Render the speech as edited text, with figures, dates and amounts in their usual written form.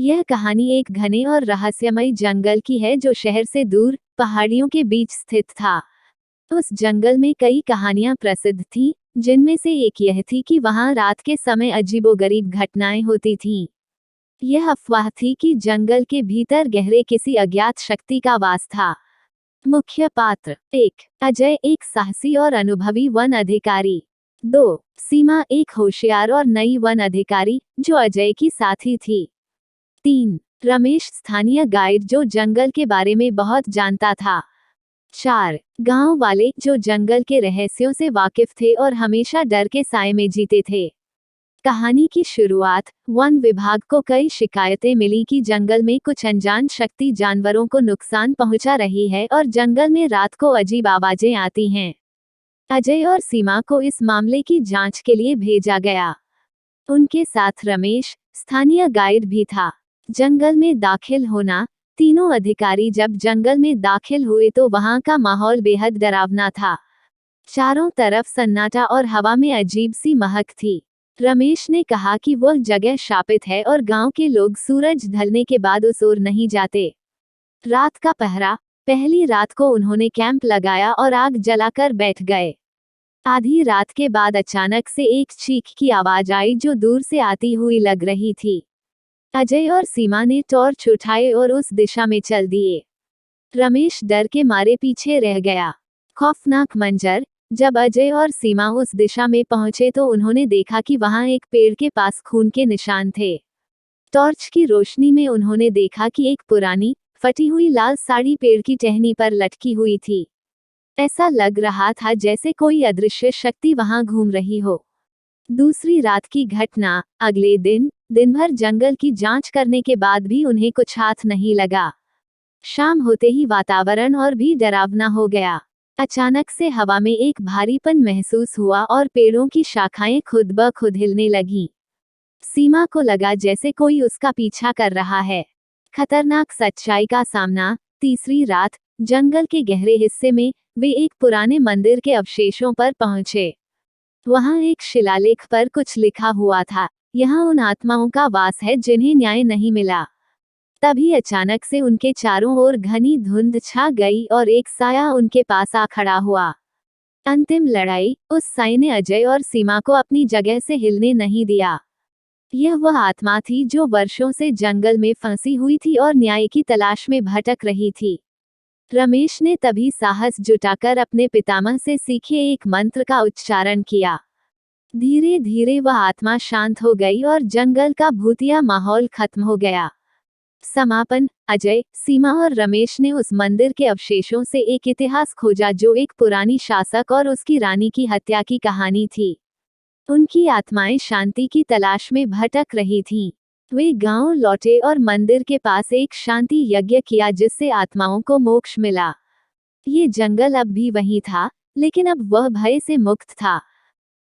यह कहानी एक घने और रहस्यमय जंगल की है जो शहर से दूर पहाड़ियों के बीच स्थित था। उस जंगल में कई कहानियां प्रसिद्ध थीं, जिनमें से एक यह थी कि वहां रात के समय अजीबोगरीब घटनाएं होती थीं। यह अफवाह थी कि जंगल के भीतर गहरे किसी अज्ञात शक्ति का वास था। मुख्य पात्र: 1. अजय, एक साहसी और अनुभवी वन अधिकारी। 2. सीमा, एक होशियार और नई वन अधिकारी जो अजय की साथी थी। 3. रमेश, स्थानीय गाइड जो जंगल के बारे में बहुत जानता था। 4. गांव वाले जो जंगल के रहस्यों से वाकिफ थे और हमेशा डर के साए में जीते थे। कहानी की शुरुआत: वन विभाग को कई शिकायतें मिली कि जंगल में कुछ अनजान शक्ति जानवरों को नुकसान पहुंचा रही है और जंगल में रात को अजीब आवाजें आती हैं। अजय और सीमा को इस मामले की जांच के लिए भेजा गया। उनके साथ रमेश, स्थानीय गाइड भी था। जंगल में दाखिल होना: तीनों अधिकारी जब जंगल में दाखिल हुए तो वहां का माहौल बेहद डरावना था। चारों तरफ सन्नाटा और हवा में अजीब सी महक थी। रमेश ने कहा कि वह जगह शापित है और गांव के लोग सूरज ढलने के बाद उस ओर नहीं जाते। रात का पहरा: पहली रात को उन्होंने कैंप लगाया और आग जलाकर बैठ गए। आधी रात के बाद अचानक से एक चीख की आवाज आई जो दूर से आती हुई लग रही थी। अजय और सीमा ने टॉर्च उठाए और उस दिशा में चल दिए। रमेश डर के मारे पीछे रह गया। खौफनाक मंजर: जब अजय और सीमा उस दिशा में पहुंचे तो उन्होंने देखा कि वहां एक पेड़ के पास खून के निशान थे। टॉर्च की रोशनी में उन्होंने देखा कि एक पुरानी, फटी हुई लाल साड़ी पेड़ की टहनी पर लटकी हुई थी। ऐसा लग रहा था जैसे कोई अदृश्य शक्ति वहां घूम रही हो। दूसरी रात की घटना: अगले दिन भर जंगल की जांच करने के बाद भी उन्हें कुछ हाथ नहीं लगा। शाम होते ही वातावरण और भी डरावना हो गया। अचानक से हवा में एक भारीपन महसूस हुआ और पेड़ों की शाखाएं खुद ब खुद हिलने लगीं। सीमा को लगा जैसे कोई उसका पीछा कर रहा है। खतरनाक सच्चाई का सामना: तीसरी रात, जंगल के गहरे हिस्से में, वे एक पुराने मंदिर के अवशेषों पर पहुंचे। वहां एक शिलालेख पर कुछ लिखा हुआ था: यहाँ उन आत्माओं का वास है जिन्हें न्याय नहीं मिला। तभी अचानक से उनके चारों ओर घनी धुंध छा गई और एक साया उनके पास आ खड़ा हुआ। अंतिम लड़ाई: उस साए ने अजय और सीमा को अपनी जगह से हिलने नहीं दिया। यह वह आत्मा थी जो वर्षों से जंगल में फंसी हुई थी और न्याय की तलाश में भटक रही थी। रमेश ने तभी साहस जुटाकर अपने पितामह से सीखे एक मंत्र का उच्चारण किया। धीरे धीरे वह आत्मा शांत हो गई और जंगल का भूतिया माहौल खत्म हो गया। समापन: अजय, सीमा और रमेश ने उस मंदिर के अवशेषों से एक इतिहास खोजा जो एक पुरानी शासक और उसकी रानी की हत्या की कहानी थी। उनकी आत्माएं शांति की तलाश में भटक रही थीं। वे गांव लौटे और मंदिर के पास एक शांति यज्ञ किया जिससे आत्माओं को मोक्ष मिला। ये जंगल अब भी वहीं था, लेकिन अब वह भय से मुक्त था।